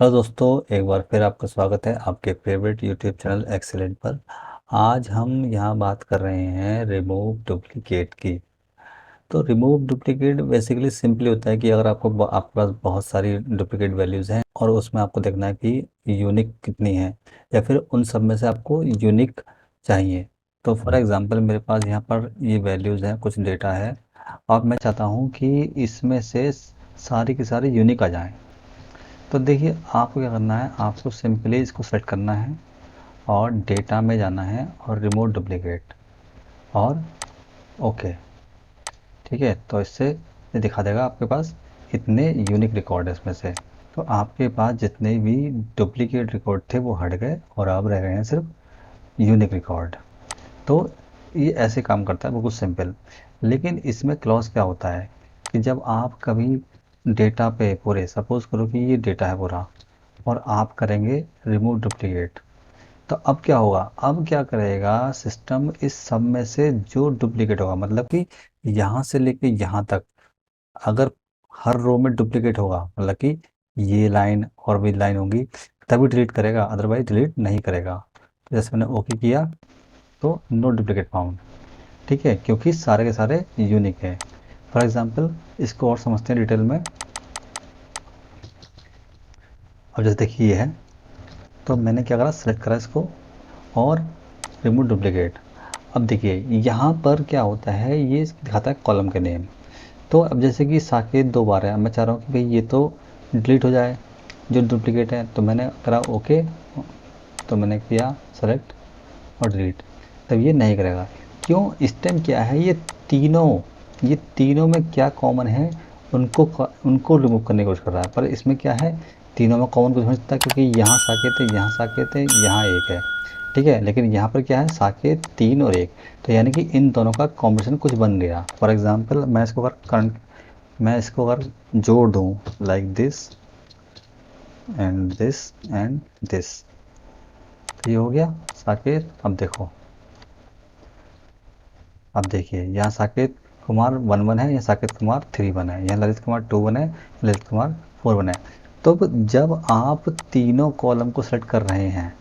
Hello दोस्तों, एक बार फिर आपका स्वागत है आपके फेवरेट यूट्यूब चैनल एक्सीलेंट पर। आज हम यहाँ बात कर रहे हैं रिमूव डुप्लीकेट की। तो रिमूव डुप्लीकेट बेसिकली सिंपली होता है कि अगर आपके पास बहुत सारी डुप्लीकेट वैल्यूज़ हैं और उसमें आपको देखना है कि यूनिक कितनी है, या फिर उन सब में से आपको यूनिक चाहिए। तो फॉर एग्ज़ाम्पल मेरे पास यहाँ पर ये वैल्यूज़ हैं, कुछ डेटा है, और मैं चाहता हूँ कि इसमें से सारी की सारी यूनिक आ जाएँ। तो देखिए आपको क्या करना है, आपको सिंपली इसको सेलेक्ट करना है और डेटा में जाना है और रिमूव डुप्लीकेट और ओके। ठीक है, तो इससे ये दिखा देगा आपके पास इतने यूनिक रिकॉर्ड है इसमें से। तो आपके पास जितने भी डुप्लीकेट रिकॉर्ड थे वो हट गए और अब रह गए हैं सिर्फ यूनिक रिकॉर्ड। तो ये ऐसे काम करता है, बिल्कुल सिंपल। लेकिन इसमें क्लॉज क्या होता है कि जब आप कभी डेटा पे पूरे सपोज करो कि ये डेटा है पूरा और आप करेंगे रिमूव डुप्लीकेट, तो अब क्या होगा, अब क्या करेगा सिस्टम, इस सब में से जो डुप्लीकेट होगा, मतलब कि यहाँ से लेके यहाँ तक, अगर हर रो में डुप्लीकेट होगा, मतलब कि ये लाइन और भी लाइन होंगी, तभी डिलीट करेगा, अदरवाइज डिलीट नहीं करेगा। तो जैसे मैंने ओके किया तो नो डुप्लीकेट फाउंड। ठीक है, क्योंकि सारे के सारे यूनिक है। फॉर एग्जांपल इसको और समझते हैं डिटेल में। अब जैसे देखिए ये है, तो मैंने क्या करा, सेलेक्ट करा इसको और रिमूव डुप्लीकेट। अब देखिए यहाँ पर क्या होता है, ये दिखाता है कॉलम के नेम। तो अब जैसे कि साकेत 2 बार है, अब मैं चाह रहा हूँ कि भाई ये तो डिलीट हो जाए जो डुप्लीकेट है, तो मैंने करा ओके। तो मैंने किया सेलेक्ट और डिलीट, तब ये नहीं करेगा। क्यों, इस टाइम क्या है, ये तीनों में क्या कॉमन है, उनको रिमूव करने की कोशिश कर रहा है। पर इसमें क्या है, तीनों में कॉमन कुछ नहीं सकता, क्योंकि यहाँ साकेत है, यहाँ साकेत है, यहाँ एक है। ठीक है, लेकिन यहाँ पर क्या है, साकेत 3 और 1। तो यानी कि इन दोनों का कॉम्बिनेशन कुछ बन गया। फॉर एग्जाम्पल मैं इसको अगर जोड़ दूँ like this and this and this, तो ये हो गया साकेत। अब देखिए यहाँ साकेत कुमार 1 1 है, यहाँ साकेत कुमार 3 1 है, यहाँ ललित कुमार 2 1 है, ललित कुमार 4 1 है। तो जब आप तीनों कॉलम को सेलेक्ट कर रहे हैं,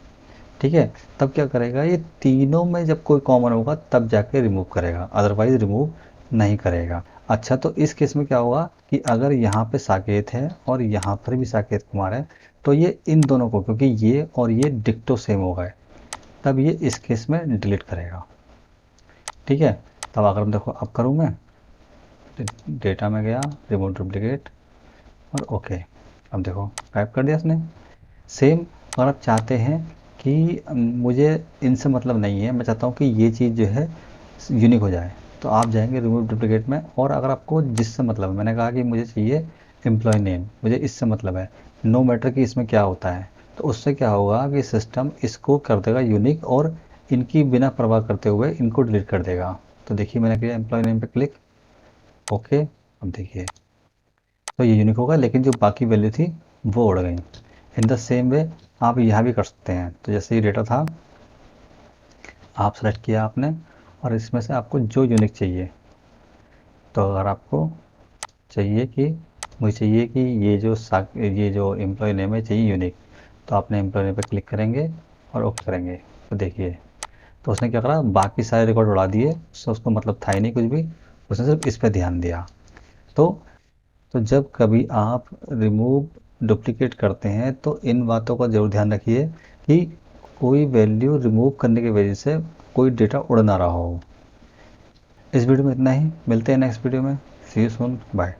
ठीक है, तब क्या करेगा, ये तीनों में जब कोई कॉमन होगा तब जाके रिमूव करेगा, अदरवाइज रिमूव नहीं करेगा। अच्छा, तो इस केस में क्या होगा कि अगर यहाँ पे साकेत है और यहाँ पर भी साकेत कुमार है, तो ये इन दोनों को, क्योंकि ये और ये डिक्टो सेम हो गए, तब ये इस केस में डिलीट करेगा। ठीक है, तब अगर हम देखो, अब करूँ मैं डेटा में गया, रिमूव डुप्लीकेट और ओके। अब देखो टाइप कर दिया इसने। सेम, अगर आप चाहते हैं कि मुझे इनसे मतलब नहीं है, मैं चाहता हूँ कि ये चीज़ जो है यूनिक हो जाए, तो आप जाएंगे रिमूव डुप्लीकेट में। और अगर आपको जिससे मतलब है, मैंने कहा कि मुझे चाहिए एम्प्लॉय नेम, मुझे इससे मतलब है, नो मैटर कि इसमें क्या होता है, तो उससे क्या होगा कि सिस्टम इसको कर देगा यूनिक और इनकी बिना परवाह करते हुए इनको डिलीट कर देगा। तो देखिए मैंने किया एम्प्लॉय नेम पे क्लिक, ओके। अब देखिए तो ये यूनिक होगा, लेकिन जो बाकी वैल्यू थी वो उड़ गई। इन द सेम वे आप यहाँ भी कर सकते हैं। तो जैसे ये डेटा था, आप सेलेक्ट किया आपने, और इसमें से आपको जो यूनिक चाहिए, तो अगर आपको चाहिए कि मुझे चाहिए कि ये जो एम्प्लॉय नेम है चाहिए यूनिक, तो आपने एम्प्लॉय नेम पे क्लिक करेंगे और ओके करेंगे। तो देखिए, तो उसने क्या करा, बाकी सारे रिकॉर्ड उड़ा दिए, उसको मतलब था ही नहीं कुछ भी, उसने सिर्फ इस पे ध्यान दिया। तो तो जब कभी आप रिमूव डुप्लीकेट करते हैं तो इन बातों का ज़रूर ध्यान रखिए कि कोई वैल्यू रिमूव करने की वजह से कोई डेटा उड़ ना रहा हो। इस वीडियो में इतना ही, मिलते हैं नेक्स्ट वीडियो में। सी यू सून, बाय।